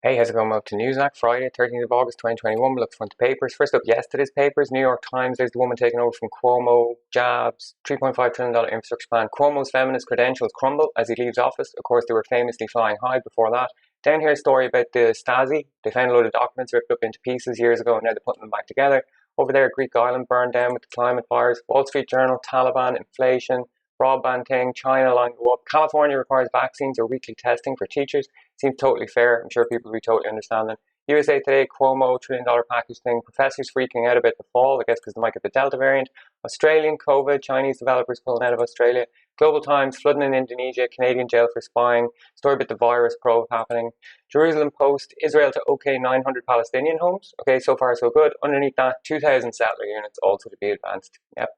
Hey, how's it going? Welcome to Newsnack, Friday, 13th of August 2021. We look front the papers. First up, yesterday's papers. New York Times, there's the woman taking over from Cuomo. Jobs, $3.5 trillion infrastructure plan. Cuomo's feminist credentials crumble as he leaves office. Of course, they were famously flying high before that. Down here, a story about the Stasi. They found a load of documents ripped up into pieces years ago, and now they're putting them back together. Over there, Greek island burned down with the climate fires. Wall Street Journal, Taliban, inflation, broadband thing, China line go up. California requires vaccines or weekly testing for teachers. Seems totally fair. I'm sure people will be totally understanding. USA Today, Cuomo, $1 trillion package thing. Professors freaking out about the fall, I guess because they might get the Delta variant. Australian COVID, Chinese developers pulling out of Australia. Global Times, flooding in Indonesia, Canadian jail for spying. Story about the virus probe happening. Jerusalem Post, Israel to OK 900 Palestinian homes. Okay, so far so good. Underneath that, 2,000 settler units also to be advanced. Yep.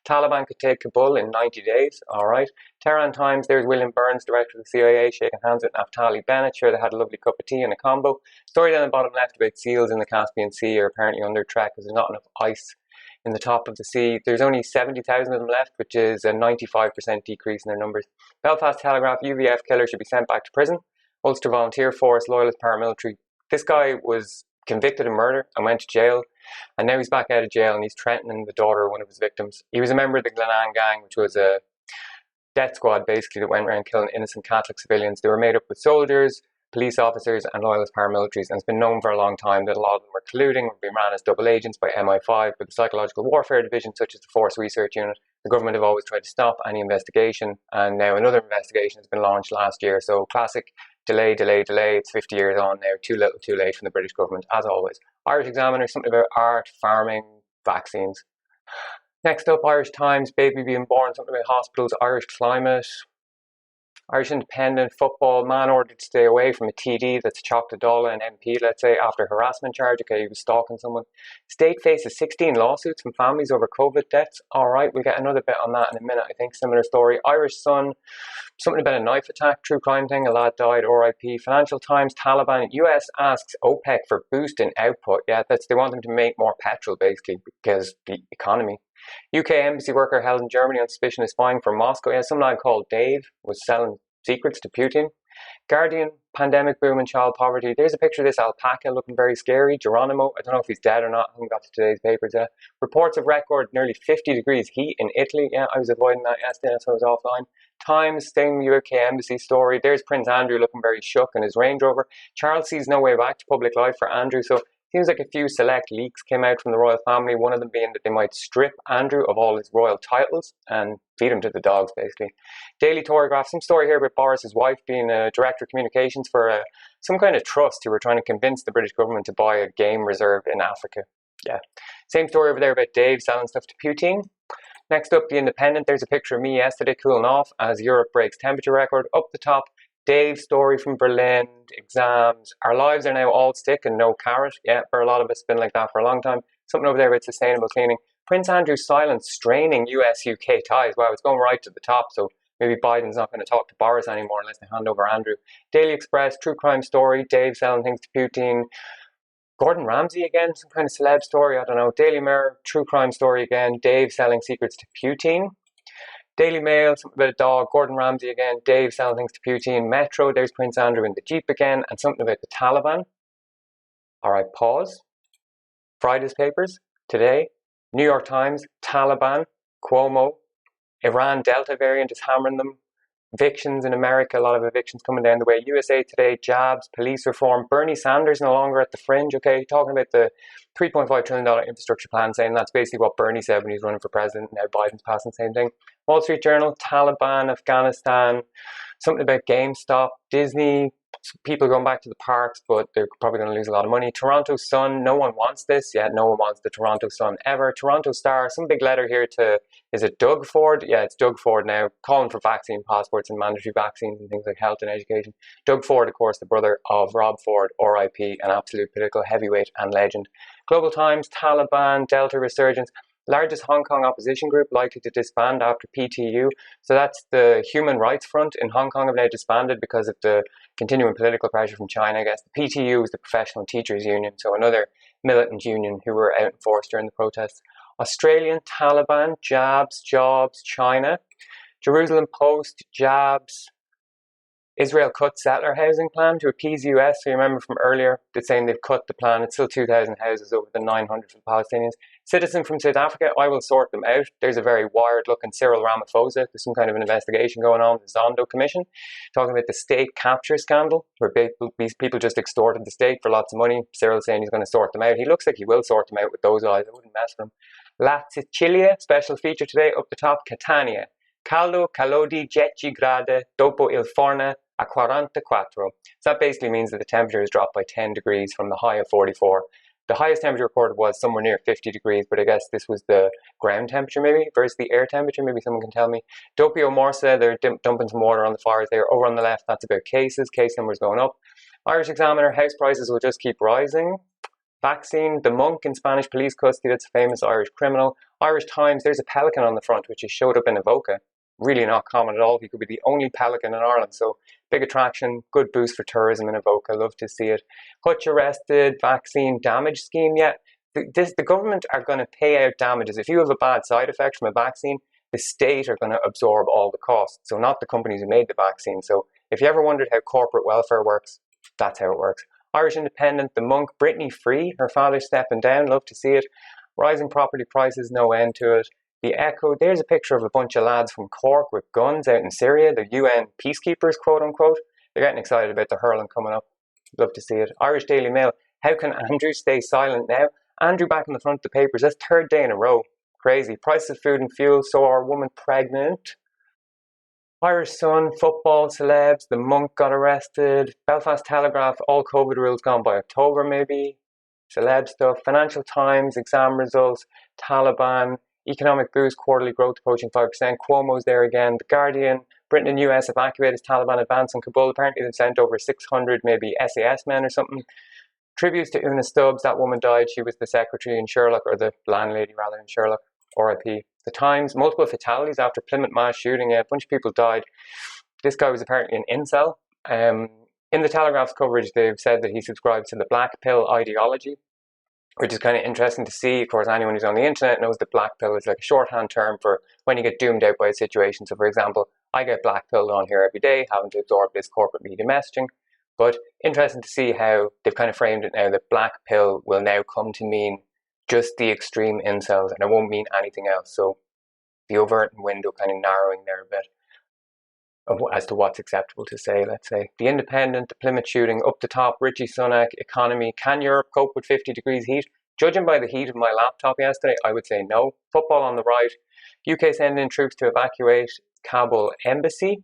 Taliban could take Kabul in 90 days. All right. Tehran Times, there's William Burns, director of the CIA, shaking hands with Naftali Bennett. Sure, they had a lovely cup of tea and a combo. Story down the bottom left about seals in the Caspian Sea are apparently under threat because there's not enough ice in the top of the sea. There's only 70,000 of them left, which is a 95% decrease in their numbers. Belfast Telegraph, UVF killer should be sent back to prison. Ulster Volunteer Force, loyalist paramilitary. This guy was convicted of murder and went to jail, and now he's back out of jail and he's threatening the daughter of one of his victims. He was a member of the Glenanne gang, which was a death squad basically that went around killing innocent Catholic civilians. They were made up with soldiers, police officers and loyalist paramilitaries, and it's been known for a long time that a lot of them were colluding or being ran as double agents by MI5, but the Psychological Warfare Division, such as the Force Research Unit, the government have always tried to stop any investigation, and now another investigation has been launched last year. So classic delay, delay, delay. It's 50 years on now, too little, too late from the British government, as always. Irish Examiner, something about art, farming, vaccines. Next up, Irish Times, baby being born, something about hospitals, Irish climate. Irish Independent, football, man ordered to stay away from a TD that's chocked a dollar an MP, let's say, after harassment charge. Okay, he was stalking someone. State faces 16 lawsuits from families over COVID deaths. All right, we'll get another bit on that in a minute, I think. Similar story. Irish Sun, something about a knife attack, true crime thing, a lad died, RIP. Financial Times, Taliban, US asks OPEC for boost in output. Yeah, they want them to make more petrol, basically, because the economy. UK embassy worker held in Germany on suspicion of spying for Moscow. Yeah, some lad called Dave was selling secrets to Putin. Guardian, pandemic boom and child poverty. There's a picture of this alpaca looking very scary. Geronimo, I don't know if he's dead or not. I haven't got to today's papers yet. Reports of record nearly 50 degrees heat in Italy. Yeah, I was avoiding that yesterday, so I was offline. Times, same UK embassy story. There's Prince Andrew looking very shook in his Range Rover. Charles sees no way back to public life for Andrew, so seems like a few select leaks came out from the royal family, one of them being that they might strip Andrew of all his royal titles and feed him to the dogs, basically. Daily Telegraph, some story here about Boris's wife being a director of communications for some kind of trust who were trying to convince the British government to buy a game reserve in Africa. Yeah. Same story over there about Dave selling stuff to Putin. Next up, The Independent. There's a picture of me yesterday cooling off as Europe breaks temperature record. Up the top, Dave's story from Berlin, exams. Our lives are now all stick and no carrot. Yeah, for a lot of us, it's been like that for a long time. Something over there about sustainable cleaning. Prince Andrew's silence straining US-UK ties. Wow, it's going right to the top, so maybe Biden's not going to talk to Boris anymore unless they hand over Andrew. Daily Express, true crime story. Dave selling things to Putin. Gordon Ramsay again, some kind of celeb story, I don't know. Daily Mirror, true crime story again. Dave selling secrets to Putin. Daily Mail, something about a dog. Gordon Ramsay again. Dave selling things to Putin. Metro, there's Prince Andrew in the Jeep again. And something about the Taliban. All right, pause. Friday's papers. Today, New York Times, Taliban, Cuomo, Iran Delta variant is hammering them. Evictions in America, a lot of evictions coming down the way. USA Today, jabs, police reform. Bernie Sanders no longer at the fringe, okay? Talking about the $3.5 trillion infrastructure plan, saying that's basically what Bernie said when he was running for president. Now Biden's passing the same thing. Wall Street Journal, Taliban, Afghanistan. Something about GameStop, Disney, people going back to the parks, but they're probably going to lose a lot of money. Toronto Sun, no one wants this. Yeah, no one wants the Toronto Sun ever. Toronto Star, some big letter here to, is it Doug Ford? Yeah, it's Doug Ford now, calling for vaccine passports and mandatory vaccines and things like health and education. Doug Ford, of course, the brother of Rob Ford, RIP, an absolute political heavyweight and legend. Global Times, Taliban, Delta resurgence. Largest Hong Kong opposition group likely to disband after PTU. So that's the Human Rights Front in Hong Kong have now disbanded because of the continuing political pressure from China, I guess. The PTU is the Professional Teachers Union, so another militant union who were out in force during the protests. Australian, Taliban, jabs, jobs, China. Jerusalem Post, jabs, Israel cut settler housing plan to appease the US. So you remember from earlier, they're saying they've cut the plan. It's still 2,000 houses over the 900 for the Palestinians. Citizen from South Africa, I will sort them out. There's a very wired-looking Cyril Ramaphosa. There's some kind of an investigation going on with the Zondo Commission, talking about the state capture scandal, where these people just extorted the state for lots of money. Cyril saying he's going to sort them out. He looks like he will sort them out with those eyes. I wouldn't mess with him. La Sicilia, special feature today, up the top, Catania. Caldo, calodi, 10 gradi, dopo il forno a 44. So that basically means that the temperature has dropped by 10 degrees from the high of 44. The highest temperature recorded was somewhere near 50 degrees, but I guess this was the ground temperature maybe versus the air temperature. Maybe someone can tell me. Doppio Morsa, they're dumping some water on the fires there. Over on the left, that's about cases. Case numbers going up. Irish Examiner, house prices will just keep rising. Vaccine, the monk in Spanish police custody, that's a famous Irish criminal. Irish Times, there's a pelican on the front, which has showed up in Avoca. Really not common at all. He could be the only pelican in Ireland. So big attraction, good boost for tourism in Avoca. Love to see it. Hutch arrested, vaccine damage scheme. Yeah, the government are going to pay out damages. If you have a bad side effect from a vaccine, the state are going to absorb all the costs. So not the companies who made the vaccine. So if you ever wondered how corporate welfare works, that's how it works. Irish Independent, the monk, Brittany Free, her father stepping down. Love to see it. Rising property prices, no end to it. The Echo, there's a picture of a bunch of lads from Cork with guns out in Syria, the UN peacekeepers, quote unquote. They're getting excited about the hurling coming up. Love to see it. Irish Daily Mail, how can Andrew stay silent now? Andrew back in the front of the papers, that's third day in a row. Crazy. Prices of food and fuel, so our woman pregnant. Irish Sun, football, celebs, the monk got arrested. Belfast Telegraph, all COVID rules gone by October maybe. Celeb stuff. Financial Times, exam results, Taliban, economic boost, quarterly growth approaching 5%. Cuomo's there again. The Guardian, Britain and US evacuate as Taliban advance on Kabul. Apparently they've sent over 600 maybe SAS men or something. Tributes to Una Stubbs, that woman died. She was the secretary in Sherlock, or the landlady rather in Sherlock. RIP. The Times, multiple fatalities after Plymouth mass shooting. A bunch of people died. This guy was apparently an incel. In the Telegraph's coverage, they've said that he subscribes to the black pill ideology, which is kind of interesting to see. Of course, anyone who's on the internet knows that black pill is like a shorthand term for when you get doomed out by a situation. So, for example, I get black pilled on here every day, having to absorb this corporate media messaging. But interesting to see how they've kind of framed it now that black pill will now come to mean just the extreme incels, and it won't mean anything else. So the overton window kind of narrowing there a bit as to what's acceptable to say, let's say. The Independent, the Plymouth shooting, up the top, Richie Sunak, economy. Can Europe cope with 50 degrees heat? Judging by the heat of my laptop yesterday, I would say no. Football on the right. UK sending in troops to evacuate Kabul embassy.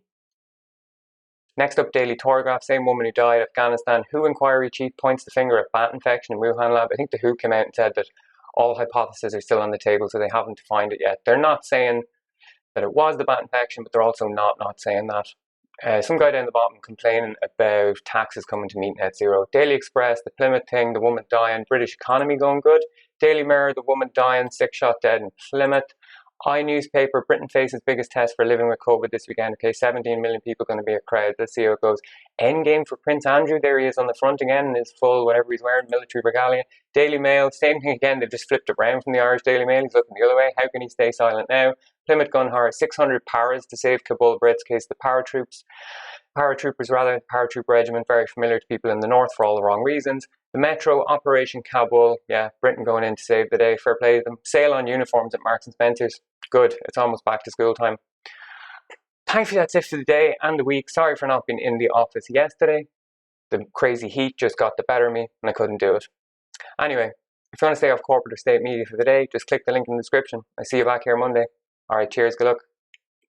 Next up, Daily Telegraph, same woman who died, Afghanistan. WHO inquiry chief points the finger at bat infection in Wuhan lab. I think the WHO came out and said that all hypotheses are still on the table, so they haven't defined it yet. They're not saying that it was the bat infection, but they're also not saying that. Some guy down the bottom complaining about taxes coming to meet net zero. Daily Express, the Plymouth thing, the woman dying, British economy going good. Daily Mirror, the woman dying, 6 shot dead in Plymouth. iNewspaper, Britain faces biggest test for living with COVID this weekend. Okay, 17 million people going to be a crowd. Let's see how it goes. Endgame for Prince Andrew. There he is on the front again in his full, whatever he's wearing, military regalia. Daily Mail, same thing again. They've just flipped it around from the Irish Daily Mail. He's looking the other way. How can he stay silent now? Plymouth gun hire, 600 paras to save Kabul Brits. Case the paratroopers, paratroop regiment, very familiar to people in the north for all the wrong reasons. The Metro, Operation Kabul, yeah, Britain going in to save the day, fair play to them. Sale on uniforms at Marks and Spencer's, good, it's almost back to school time. Thankfully that's it for the day and the week. Sorry for not being in the office yesterday. The crazy heat just got the better of me and I couldn't do it. Anyway, if you want to stay off corporate or state media for the day, just click the link in the description. I see you back here Monday. Alright, cheers, good luck.